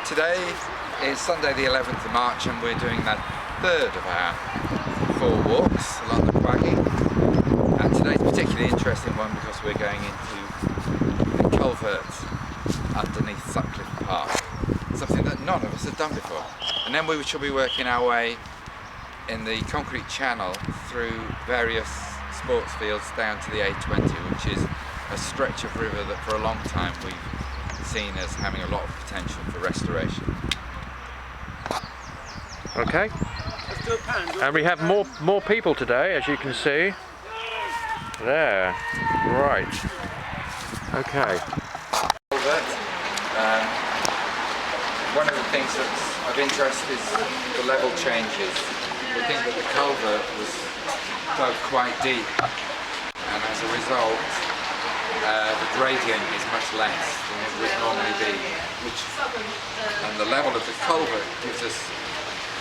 Today is Sunday the 11th of March and we're doing the third of our 4 walks along the Quaggy, and today's a particularly interesting one because we're going into the culvert underneath Sutcliffe Park, something that none of us have done before. And then we shall be working our way in the concrete channel through various sports fields down to the A20, which is a stretch of river that for a long time we've seen as having a lot of potential for restoration. Okay, and we have more people today, as you can see. There, right. Okay. One of the things that's of interest is the level changes. We think that the culvert was dug quite deep, and as a result the gradient is much less than it would normally be, and the level of the culvert gives us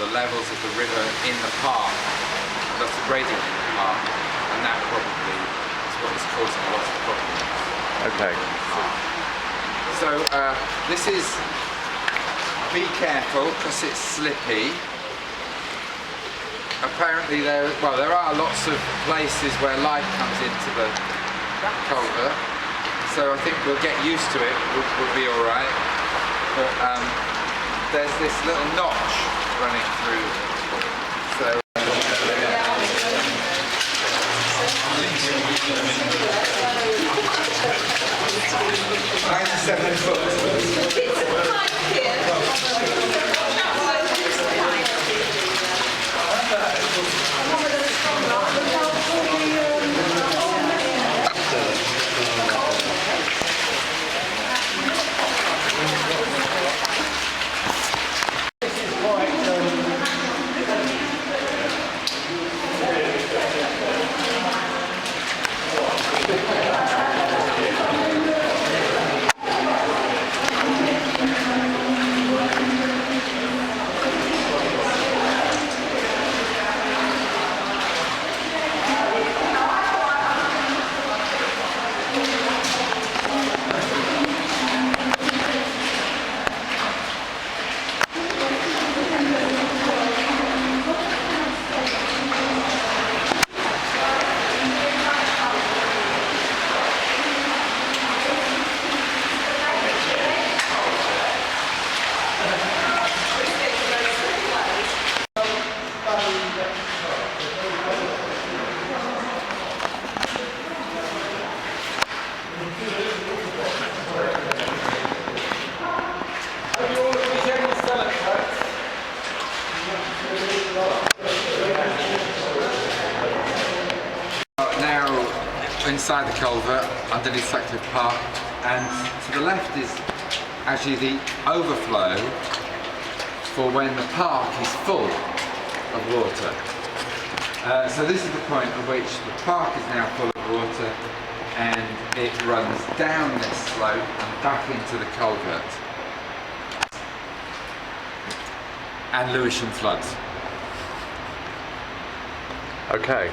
the levels of the river in the park, that's the gradient in the park, and that probably is what is causing a lot of the problems. Okay. So this is, be careful because it's slippy. Apparently there are lots of places where light comes into the culvert, so I think we'll get used to it, we'll be alright. But there's this little notch running through, so 97 foot. Inside the culvert underneath Sutcliffe Park, and to the left is actually the overflow for when the park is full of water. So this is the point at which the park is now full of water and it runs down this slope and back into the culvert. And Lewisham floods. Okay.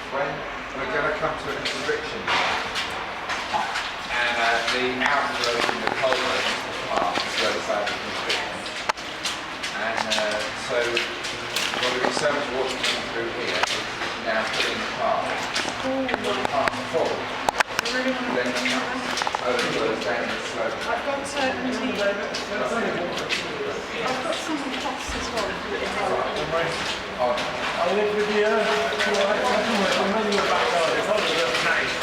When we're going to come to a constriction, and the outflow from the culvert is the other side of the constriction, and so there's going to be so much water coming through here, it's now filling the park. When the park's full, then it overflows down the slope. I've got some pots as well. I live with you. I'm running your backyard. It's all a little nice.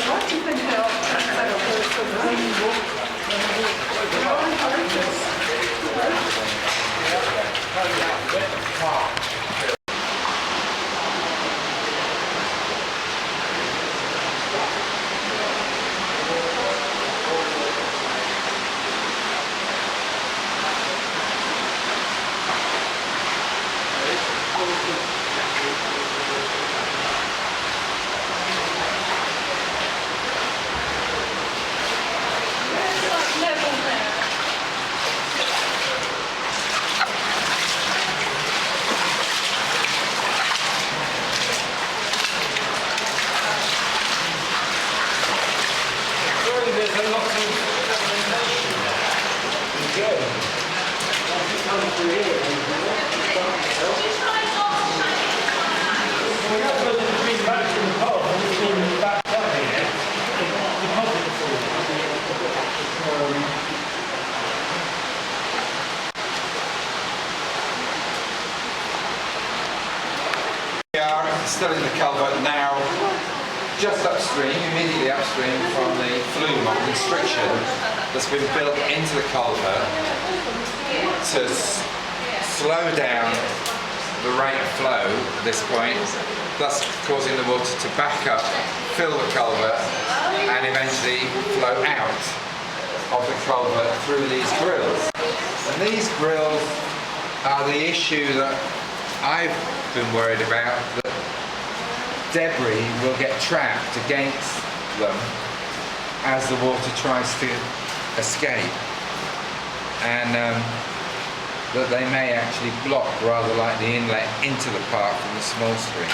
What do you think of We are still in the culvert now, just upstream, immediately upstream from the flume or constriction that's been built into the culvert to slow down the rate of flow at this point, thus causing the water to back up, fill the culvert and eventually flow out of the culvert through these grills. And these grills are the issue that I've been worried about, that debris will get trapped against them as the water tries to escape, and that they may actually block, rather like the inlet into the park from the small stream.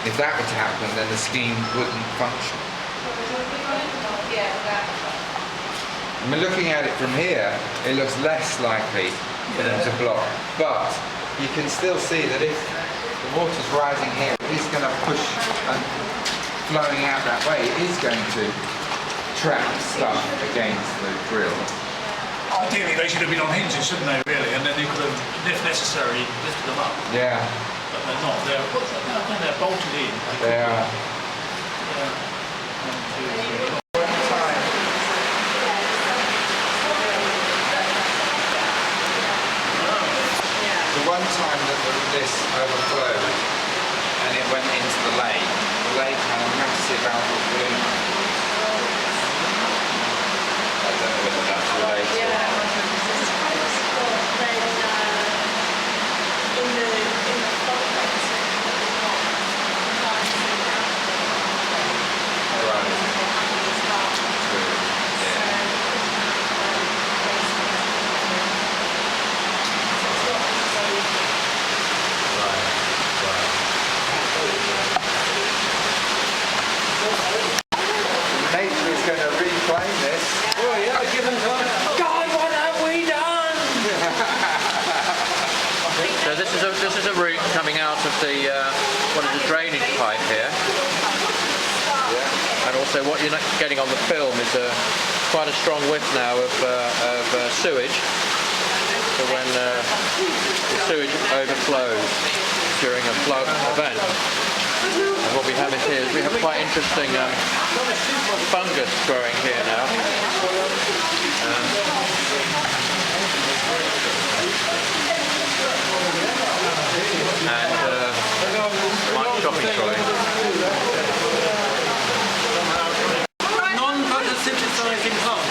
If that were to happen, then the scheme wouldn't function. I mean, looking at it from here, it looks less likely for them to block, but you can still see that if the water's rising here, it is going to push and flowing out that way, it is going to trap stuff against the grill. Ideally, they should have been on hinges, shouldn't they, really? And then you could have, if necessary, lifted them up. Yeah. But they're not. They're bolted in. They are. The one time that this overflowed and it went into the lake had a massive algal bloom. I don't know whether that's related. Nature is going to reclaim this. Oh yeah, given time. God, what have we done? So this is a route coming out of the what is a drainage pipe here, and also what you're getting on the film is quite a strong whiff now of sewage. So when the sewage overflows during a flood event. And what we have here is we have quite interesting fungus growing here now. And my shopping trolley. Non-photosynthesizing plant.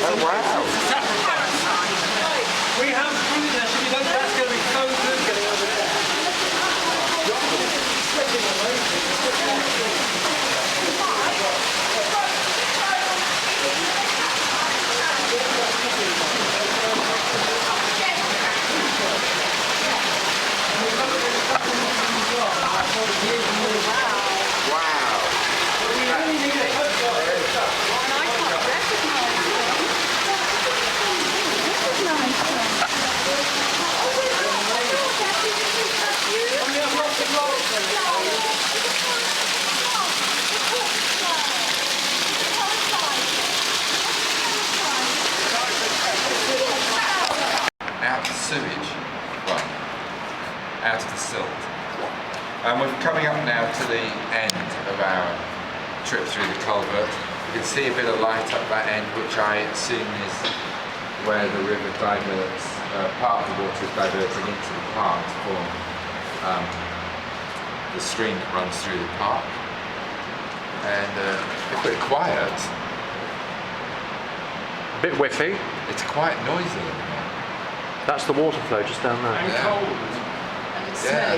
Oh wow! Sacrifice. We have fruit there, should we go? That's going to be so good getting over there. Out of the sewage, well, out of the silt. And we're coming up now to the end of our trip through the culvert. You can see a bit of light up that end, which I assume is where the river diverts, part of the water is diverting into the park to form the stream that runs through the park. And it's a bit quiet. A bit whiffy. It's quite noisy. That's the water flow just down there. And Yeah. cold. Yeah.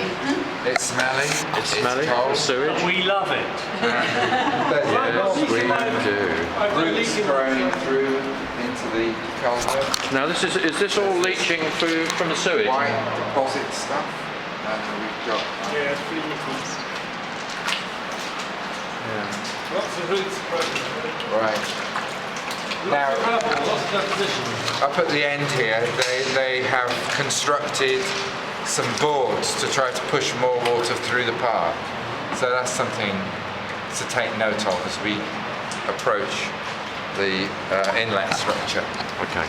It's smelly. It's smelly. Cold. Sewage. We love it. Yes, we do. Roots growing through into the culvert. Now is this all leaching through from the sewage? White deposit stuff. And we've got Yeah, free liquids. Yeah. Lots of roots growing. right. Now, up at the end here, they have constructed some boards to try to push more water through the park. So that's something to take note of as we approach the inlet structure. Okay.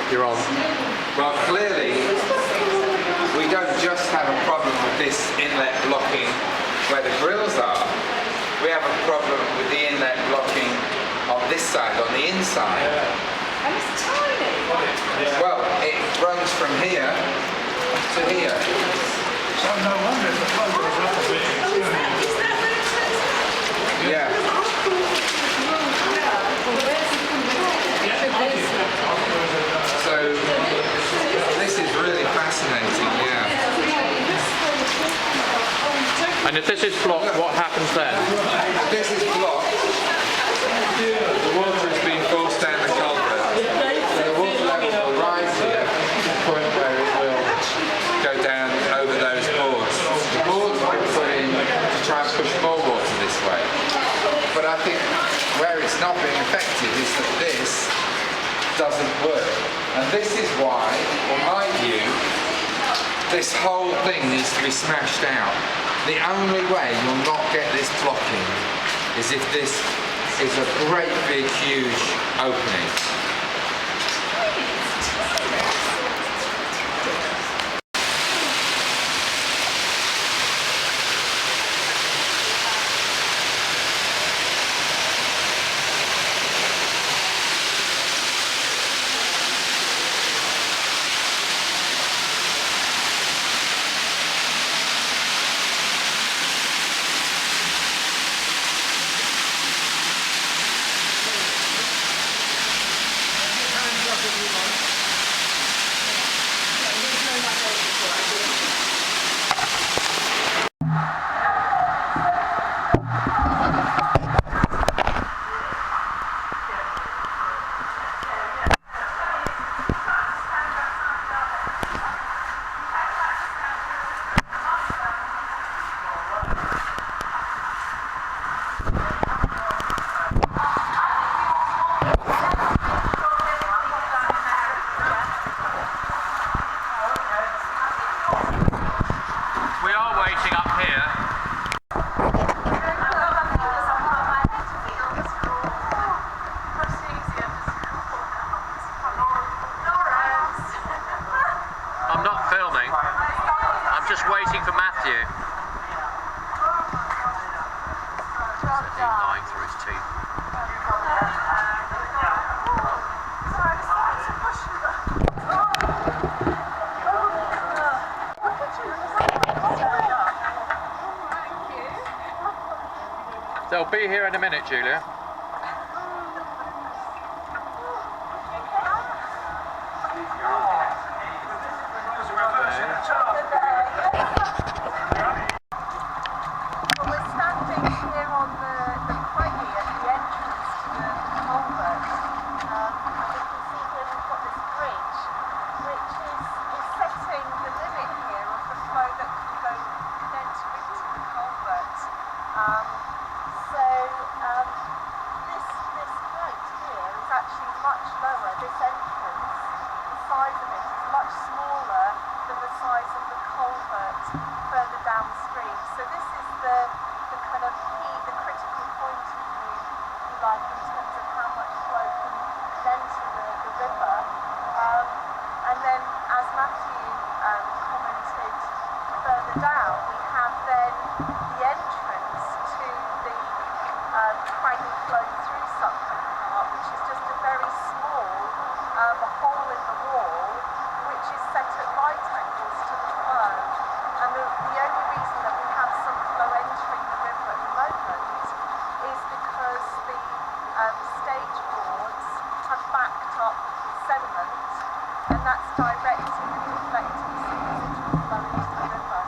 You're on. Well, clearly, we don't just have a problem with this inlet blocking where the grills are. We have a problem with the inlet blocking on this side, on the inside. And it's tiny. Well, it runs from here to here. So no wonder if the flow goes up a bit. Is that where it says? Yeah. So this is really fascinating, yeah. And if this is blocked, what happens then? This is blocked. The water is being forced down the culvert. So the water level will rise here to the point where it will go down over those boards. The boards will be put in to try and push more water this way. But I think where it's not being effective is that this doesn't work. And this is why, in my view, this whole thing needs to be smashed out. The only way you'll not get this blocking is if this is a great big huge opening. just waiting for Matthew. He's lying through his teeth. They'll be here in a minute, Julia. We're standing here on the Quaggy at the entrance to the culvert. You can see here we've got this bridge, which is setting the limit here of the flow that can go then into the culvert. This height here is actually much lower. This entrance, the size of it is much smaller than the size of the culvert further downstream. So this is the kind of key, the critical point of view, if you like, in terms of how much flow can enter the river. And then, as Matthew commented further down, we have then the entrance to the Quaggy flow through Sutcliffe Park, which is just a very small hole in the wall, which is set at right angles to the flow. And the only reason that we have some flow entering the river at the up sediment, and that's directing and deflecting some residual flow into the river.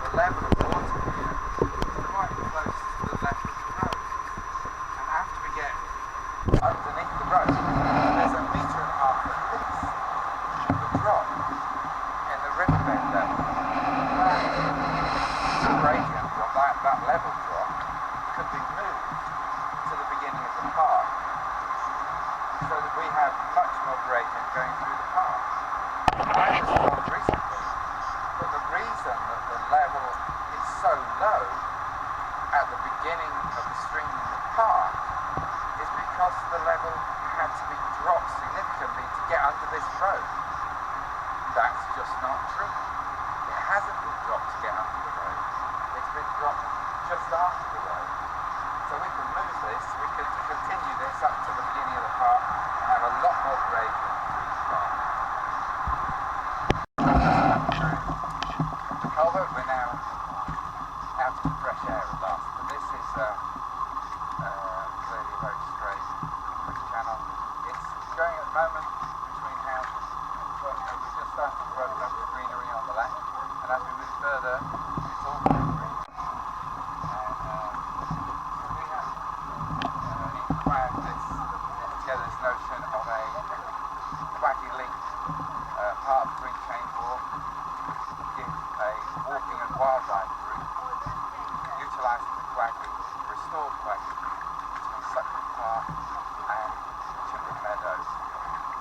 The level of water here is quite close to the level of the road, and after we get underneath the road, there's 1.5 meters at least of drop in the riverbed level. The gradient of that level drop could be moved to the beginning of the park, so that we have much more gradient going through the park. I was told recently that the reason that the level is so low at the beginning of the stream in the park is because the level had to be dropped significantly to get under this road. That's just not true. It hasn't been dropped to get under the road. It's been dropped just after the road. So we can move this, we could continue this up to the beginning of the park and have a lot more gradient through the park. The culvert, we're now out of the fresh air at last, but this is clearly a very straight channel. It's going at the moment between houses, but we're just starting to run up the greenery on the left, and as we move further, it's all greenery. Together this notion of a Quaggy link, part of the Green Chain Walk, give a walking and wildlife route, utilising the Quaggy, restored Quaggy, between Sutcliffe Park and Timber Meadows,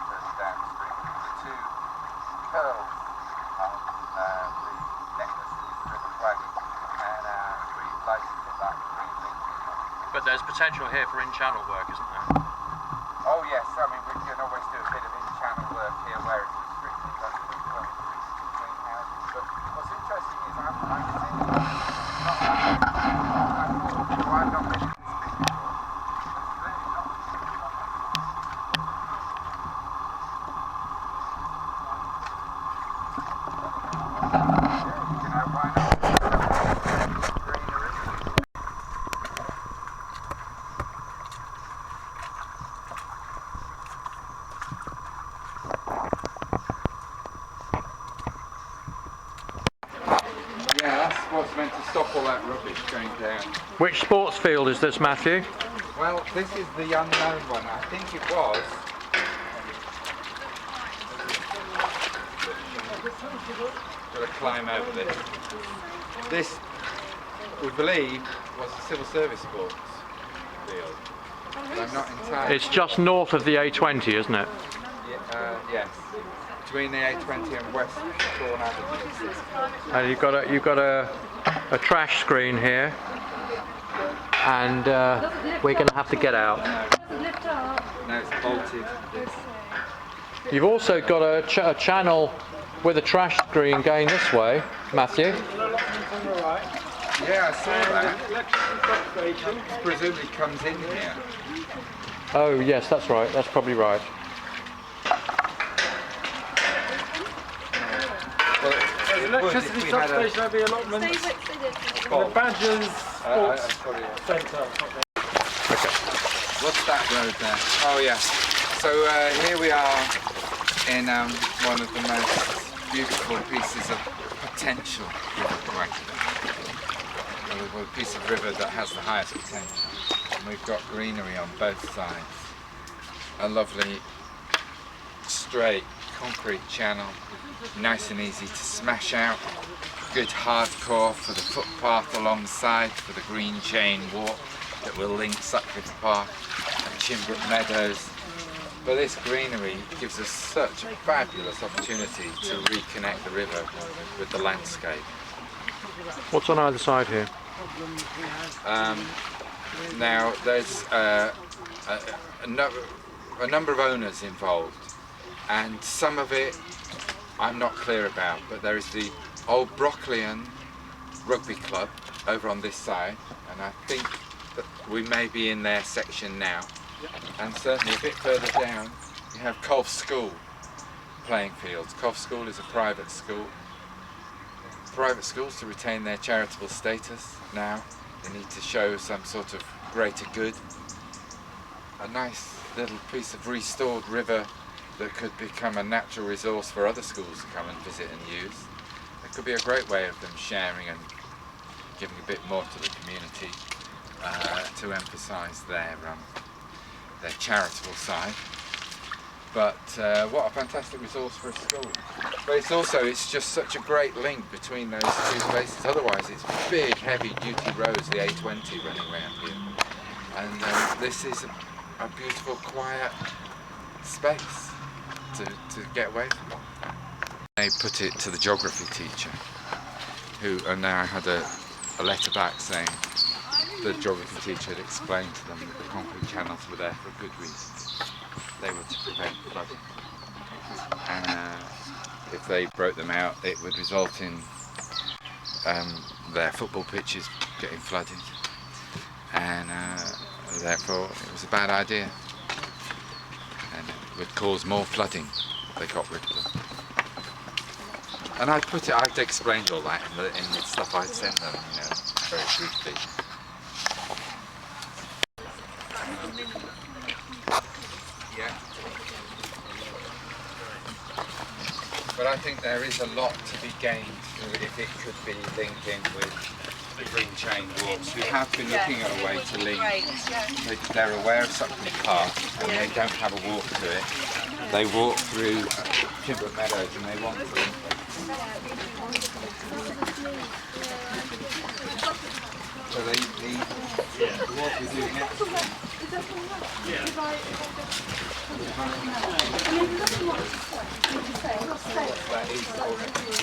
further downstream. The two pearls of the necklace is the River Quaggy, and we'd like to put that green link in. But there's potential here for in-channel work, isn't there? Oh yes, I mean we can always do a bit of in-channel work here where it's restricted between houses. But what's interesting is I've seen it. I've not been in this bit before. It's really not. You can have why not? Greenery. What's meant to stop all that rubbish going down. Which sports field is this, Matthew? Well, this is the unknown one. I think it was. Got to climb over this. This, we believe, was a civil service sports field. But I'm not entirely. It's just north of the A20, isn't it? Yes. Between the A20 and West Bourne Avenue. And you've got a trash screen here, and we're going to have to get out. No, it's bolted. This. You've also got a channel with a trash screen going this way, Matthew. Yeah, I saw that. It presumably comes in here. Oh yes, that's right. That's probably right. Electricity substation over the allotments, the Badgers Sports Centre. Okay. What's that road there? Oh yeah. So here we are in one of the most beautiful pieces of potential river Quaggy. A piece of river that has the highest potential. And we've got greenery on both sides. A lovely straight concrete channel, nice and easy to smash out, good hardcore for the footpath alongside for the Green Chain Walk that will link Sutcliffe Park and Chimbrook Meadows. But this greenery gives us such a fabulous opportunity to reconnect the river with the landscape. What's on either side here? Now there's a number of owners involved, and some of it I'm not clear about, but there is the Old Brockleyan Rugby Club over on this side, and I think that we may be in their section now, and certainly a bit further down you have Colf School playing fields. Colf School is a private school. Private schools, to retain their charitable status now, they need to show some sort of greater good. A nice little piece of restored river that could become a natural resource for other schools to come and visit and use. It could be a great way of them sharing and giving a bit more to the community to emphasise their charitable side. But what a fantastic resource for a school. But it's just such a great link between those two places. Otherwise it's big heavy duty roads, the A20 running around here. And this is a beautiful quiet space to get away from. They put it to the geography teacher, and now I had a letter back saying the geography teacher had explained to them that the concrete channels were there for a good reason. They were to prevent flooding. And if they broke them out, it would result in their football pitches getting flooded. And therefore it was a bad idea. And it would cause more flooding if they got rid of them. And I'd explained all that in the stuff I'd sent them, very briefly. Yeah. But I think there is a lot to be gained if it could be linked in with the green chain walks. We have been looking at a way to link. They're aware of Sutcliffe Park and they don't have a walk to it. They walk through Timber Meadows and they want to link it. So the walk we do next. That is walkable.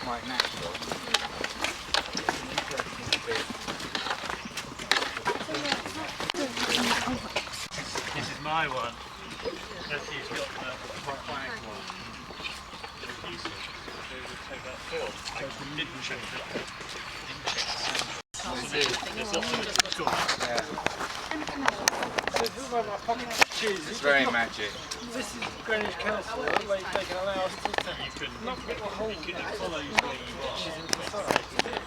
Quite natural. This is my one. Matthew's got the QWAG one. He said they would take that film. I didn't check the It's very magic. This is Greenwich Council, where they can allow us to not put a hole in it.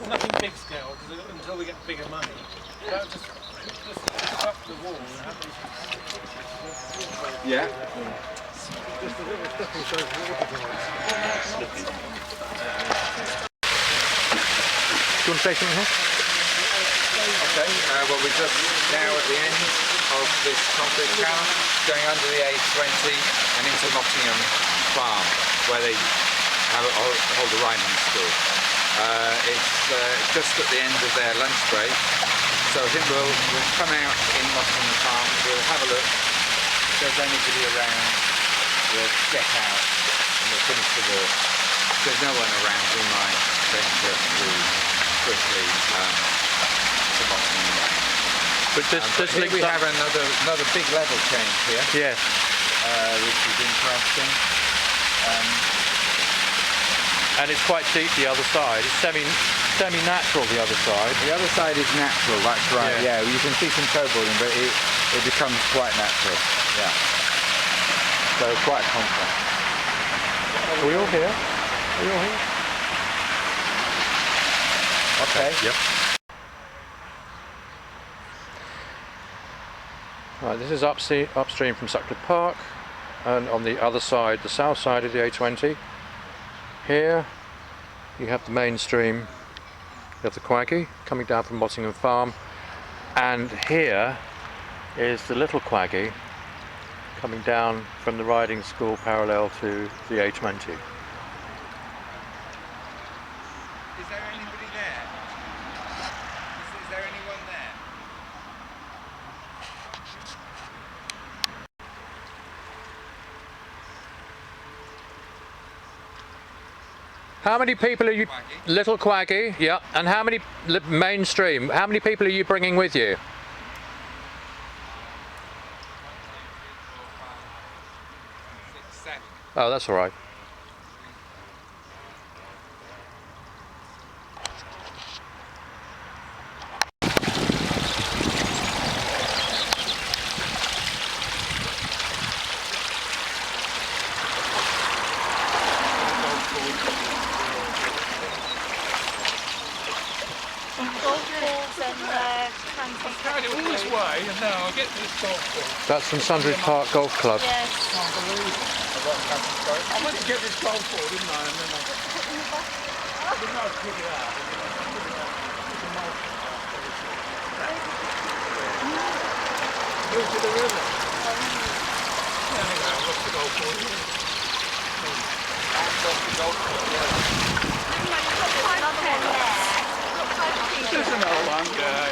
Nothing big scale until we get bigger money. Just up the wall and have these. Yeah. Just a little stepping stone for water drives. Do you want to say something here? Okay, well we're just now at the end of this concrete channel, going under the A20 and into Mottingham Farm, where they hold a rhyming school. It's just at the end of their lunch break, so I think we'll come out in Mottingham Farm, we'll have a look. If there's anybody around, we'll get out and we'll finish the walk. If there's no one around, we might venture through quickly to Mottingham Way. But here we have another big level change here. Yes. Which is interesting. And it's quite steep the other side. It's semi-natural the other side. The other side is natural, that's right. Yeah, you can see some snowboarding, but it becomes quite natural. Yeah. So quite a contrast. Are we all here? Are we all here? Okay. Yep. Right, this is upstream from Sutcliffe Park, and on the other side, the south side of the A20. Here you have the main stream, you have the Quaggy coming down from Mottingham Farm, and here is the little Quaggy coming down from the riding school parallel to the A20. Is there anybody there? Is there anyone there? How many people are you, Quaggy. little Quaggy, yeah, and how many, mainstream, how many people are you bringing with you? 6, 7. Oh, that's all right. fantastic. Carried it all this way, and now I'll get to this golf course. That's from Sutcliffe Park Golf Club. Yes. Can't believe it. I went to get this golf ball, didn't I? And then I didn't know I'd pick it out. It's a multi. Go to the river. Yeah, anyway, I've lost the golf ball. I've lost the golf ball, yeah. There's another one. Yeah.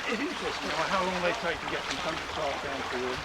It's interesting how long they take to get from Sutcliffe Park down to Wharton.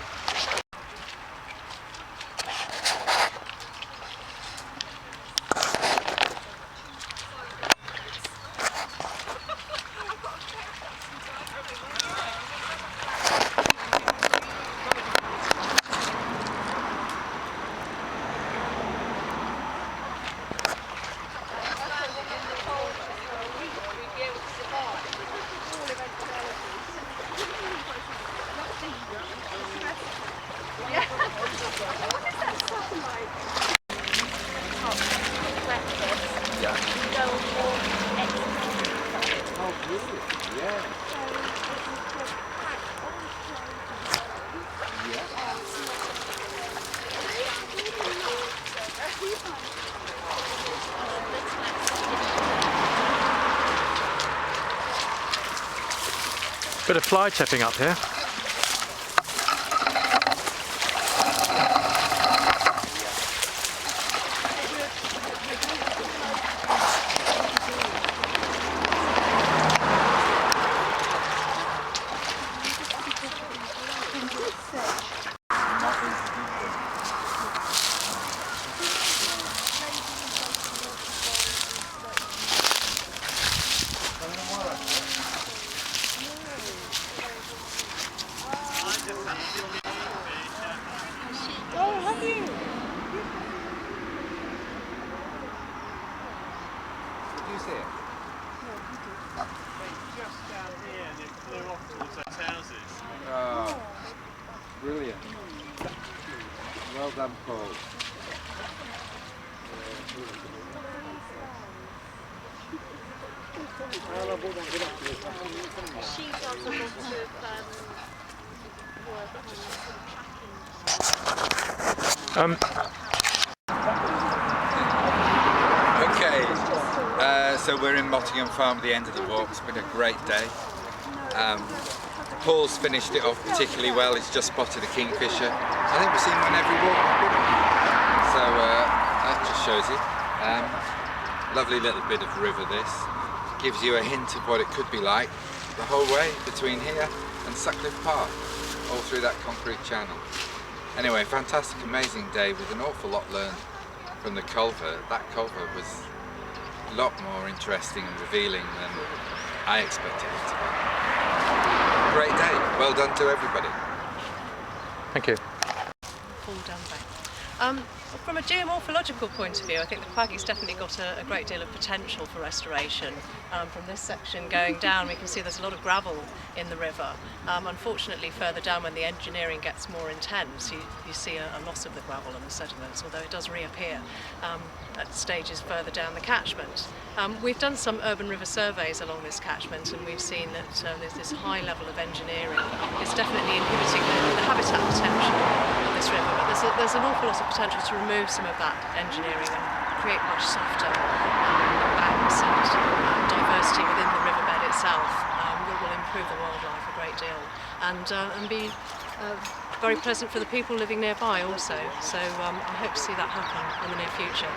Bit of fly tipping up here. Oh, brilliant. Well done, Paul. She does a lot of work on Okay, so we're in Mottingham Farm at the end of the walk. It's been a great day. Paul's finished it off particularly well. He's just spotted a kingfisher. I think we've seen one every walk. So that just shows you. Lovely little bit of river this. Gives you a hint of what it could be like the whole way between here and Sutcliffe Park, all through that concrete channel. Anyway, fantastic, amazing day with an awful lot learned from the culvert. That culvert was a lot more interesting and revealing than I expected it to be. Great day. Well done to everybody. Thank you. Paul Dunbank. From a geomorphological point of view, I think the Quaggy's definitely got a great deal of potential for restoration. From this section going down, we can see there's a lot of gravel in the river. Unfortunately, further down when the engineering gets more intense, you see a loss of the gravel and the sediments, although it does reappear at stages further down the catchment. We've done some urban river surveys along this catchment, and we've seen that there's this high level of engineering. It's definitely inhibiting the habitat potential of this river, but there's an awful lot of potential to remove some of that engineering and create much softer banks and diversity within the riverbed itself. Will improve the wildlife a great deal and be very pleasant for the people living nearby also. So I hope to see that happen in the near future.